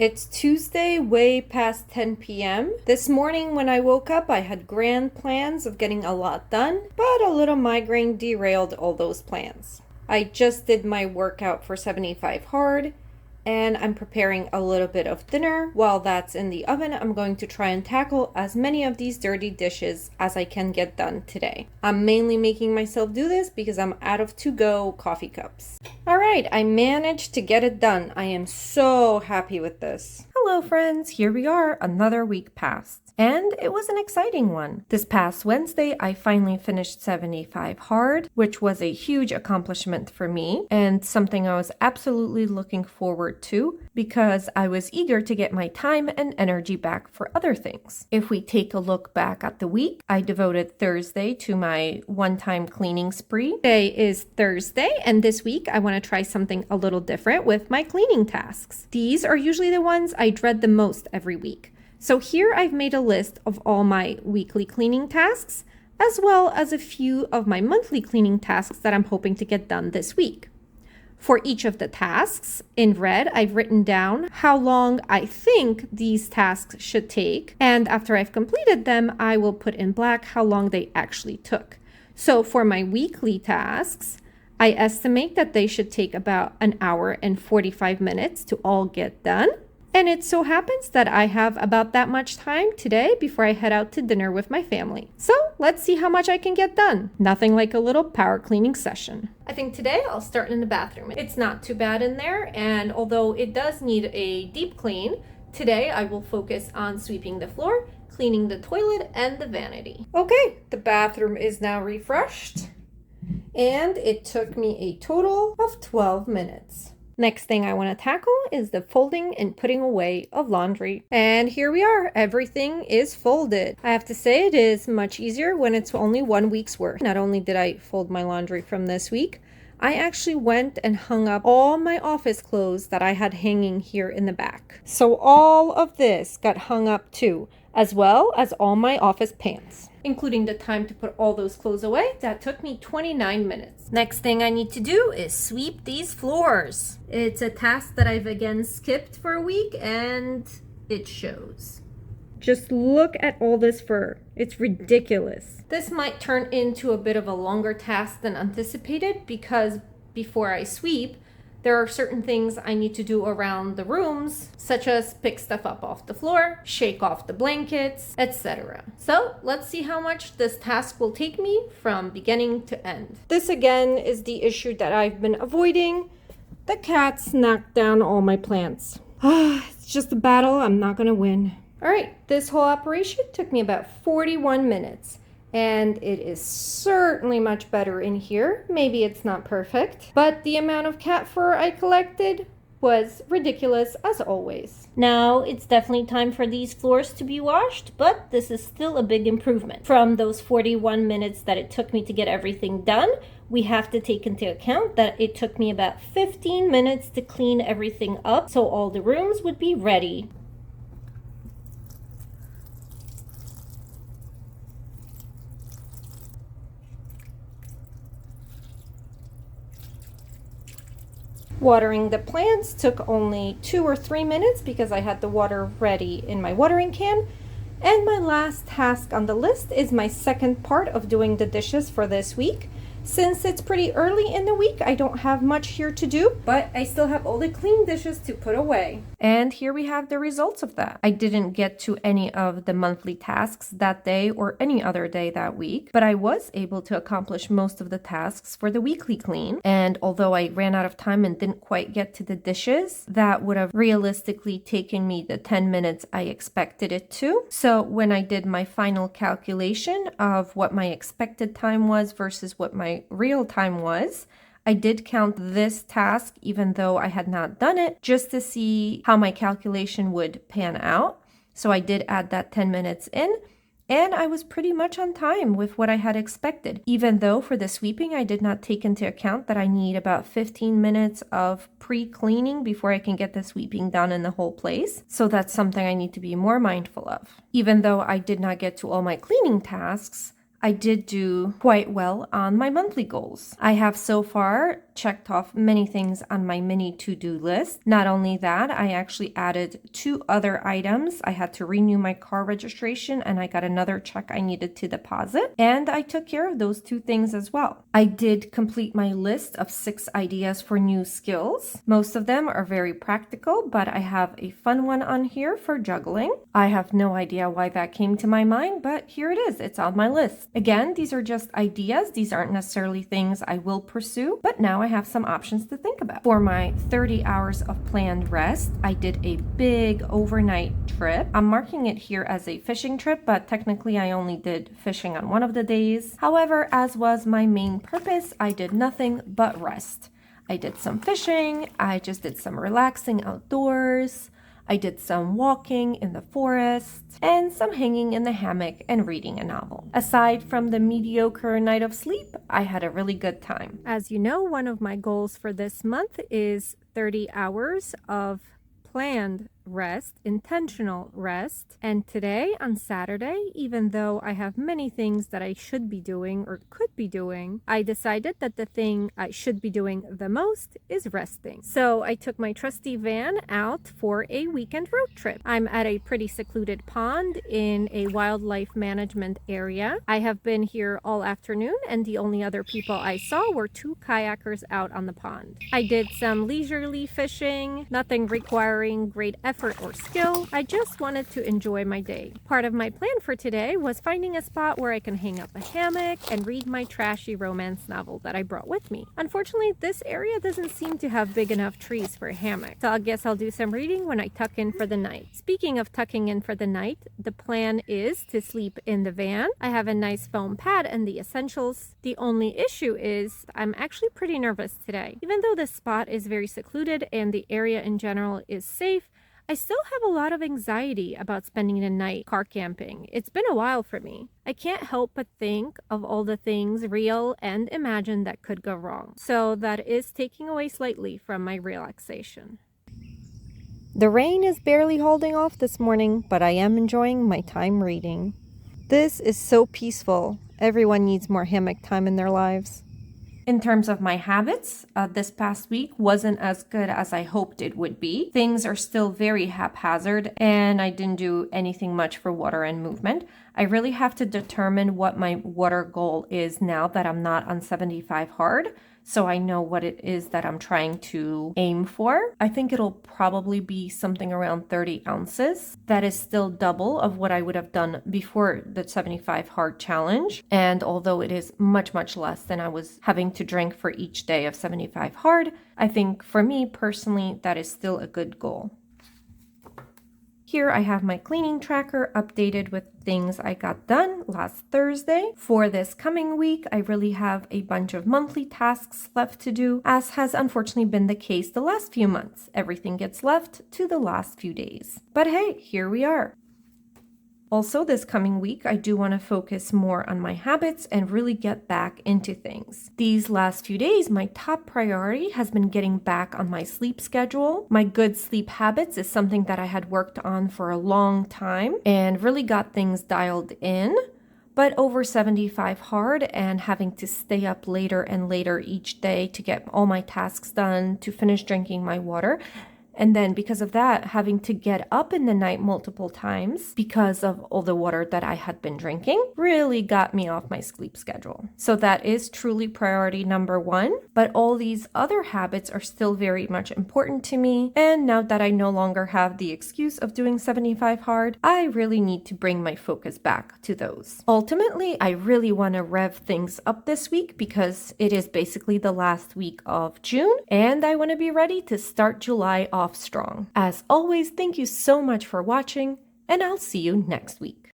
It's Tuesday, way past 10 p.m. This morning when I woke up, I had grand plans of getting a lot done, but a little migraine derailed all those plans. I just did my workout for 75 hard, and I'm preparing a little bit of dinner. While that's in the oven, I'm going to try and tackle as many of these dirty dishes as I can get done today. I'm mainly making myself do this because I'm out of to-go coffee cups. All right, I managed to get it done. I am so happy with this. Hello friends, here we are, another week passed. And it was an exciting one. This past Wednesday, I finally finished 75 hard, which was a huge accomplishment for me and something I was absolutely looking forward to because I was eager to get my time and energy back for other things. If we take a look back at the week, I devoted Thursday to my one-time cleaning spree. Today is Thursday, and this week I want to try something a little different with my cleaning tasks. These are usually the ones I dread the most every week. So here I've made a list of all my weekly cleaning tasks, as well as a few of my monthly cleaning tasks that I'm hoping to get done this week. For each of the tasks, in red, I've written down how long I think these tasks should take, and after I've completed them, I will put in black how long they actually took. So for my weekly tasks, I estimate that they should take about an hour and 45 minutes to all get done. And it so happens that I have about that much time today before I head out to dinner with my family. So let's see how much I can get done. Nothing like a little power cleaning session. I think today I'll start in the bathroom. It's not too bad in there, and although it does need a deep clean, today I will focus on sweeping the floor, cleaning the toilet, and the vanity. Okay, the bathroom is now refreshed, and it took me a total of 12 minutes. Next thing I want to tackle is the folding and putting away of laundry. And here we are, everything is folded. I have to say it is much easier when it's only 1 week's worth. Not only did I fold my laundry from this week, I actually went and hung up all my office clothes that I had hanging here in the back. So all of this got hung up too, as well as all my office pants. Including the time to put all those clothes away, that took me 29 minutes. Next thing I need to do is sweep these floors. It's a task that I've again skipped for a week, and it shows. Just look at all this fur. It's ridiculous. This might turn into a bit of a longer task than anticipated because before I sweep, there are certain things I need to do around the rooms, such as pick stuff up off the floor, shake off the blankets, etc. So let's see how much this task will take me from beginning to end. This again is the issue that I've been avoiding. The cats knocked down all my plants. It's just a battle I'm not gonna win. All right, this whole operation took me about 41 minutes. And it is certainly much better in here. Maybe it's not perfect, but the amount of cat fur I collected was ridiculous as always. Now it's definitely time for these floors to be washed, but this is still a big improvement. From those 41 minutes that it took me to get everything done, we have to take into account that it took me about 15 minutes to clean everything up so all the rooms would be ready. Watering the plants took only 2 or 3 minutes because I had the water ready in my watering can. And my last task on the list is my second part of doing the dishes for this week. Since it's pretty early in the week, I don't have much here to do, but I still have all the clean dishes to put away. And here we have the results of that. I didn't get to any of the monthly tasks that day or any other day that week, but I was able to accomplish most of the tasks for the weekly clean. And although I ran out of time and didn't quite get to the dishes, that would have realistically taken me the 10 minutes I expected it to. So when I did my final calculation of what my expected time was versus what my real time was, I did count this task even though I had not done it just to see how my calculation would pan out. So I did add that 10 minutes in, and I was pretty much on time with what I had expected, even though for the sweeping I did not take into account that I need about 15 minutes of pre-cleaning before I can get the sweeping done in the whole place. So that's something I need to be more mindful of. Even though I did not get to all my cleaning tasks, I did do quite well on my monthly goals. I have so far checked off many things on my mini to-do list. Not only that, I actually added 2 other items. I had to renew my car registration and I got another check I needed to deposit. And I took care of those 2 things as well. I did complete my list of 6 ideas for new skills. Most of them are very practical, but I have a fun one on here for juggling. I have no idea why that came to my mind, but here it is. It's on my list. Again, these are just ideas. These aren't necessarily things I will pursue, but now I have some options to think about. For my 30 hours of planned rest, I did a big overnight trip. I'm marking it here as a fishing trip, but technically I only did fishing on one of the days. However, as was my main purpose, I did nothing but rest. I did some fishing, I just did some relaxing outdoors, I did some walking in the forest, and some hanging in the hammock and reading a novel. Aside from the mediocre night of sleep, I had a really good time. As you know, one of my goals for this month is 30 hours of planned rest, intentional rest. And today on Saturday, even though I have many things that I should be doing or could be doing, I decided that the thing I should be doing the most is resting. So I took my trusty van out for a weekend road trip. I'm at a pretty secluded pond in a wildlife management area. I have been here all afternoon and the only other people I saw were 2 kayakers out on the pond. I did some leisurely fishing, nothing requiring great effort or skill. I just wanted to enjoy my day. Part of my plan for today was finding a spot where I can hang up a hammock and read my trashy romance novel that I brought with me. Unfortunately, this area doesn't seem to have big enough trees for a hammock, so I guess I'll do some reading when I tuck in for the night. Speaking of tucking in for the night, the plan is to sleep in the van. I have a nice foam pad and the essentials. The only issue is I'm actually pretty nervous today. Even though this spot is very secluded and the area in general is safe, I still have a lot of anxiety about spending the night car camping. It's been a while for me. I can't help but think of all the things, real and imagined, that could go wrong. So that is taking away slightly from my relaxation. The rain is barely holding off this morning, but I am enjoying my time reading. This is so peaceful. Everyone needs more hammock time in their lives. In terms of my habits, this past week wasn't as good as I hoped it would be. Things are still very haphazard and I didn't do anything much for water and movement. I really have to determine what my water goal is now that I'm not on 75 hard, so I know what it is that I'm trying to aim for. I think it'll probably be something around 30 ounces. That is still double of what I would have done before the 75 hard challenge. And although it is much, much less than I was having to drink for each day of 75 hard, I think for me personally, that is still a good goal. Here I have my cleaning tracker updated with things I got done last Thursday. For this coming week, I really have a bunch of monthly tasks left to do, as has unfortunately been the case the last few months. Everything gets left to the last few days. But hey, here we are. Also, this coming week, I do want to focus more on my habits and really get back into things. These last few days, my top priority has been getting back on my sleep schedule. My good sleep habits is something that I had worked on for a long time and really got things dialed in. But over 75 hard and having to stay up later and later each day to get all my tasks done, to finish drinking my water, and then because of that, having to get up in the night multiple times because of all the water that I had been drinking really got me off my sleep schedule. So that is truly priority number 1. But all these other habits are still very much important to me. And now that I no longer have the excuse of doing 75 hard, I really need to bring my focus back to those. Ultimately, I really want to rev things up this week because it is basically the last week of June and I want to be ready to start July off strong. As always, thank you so much for watching, and I'll see you next week.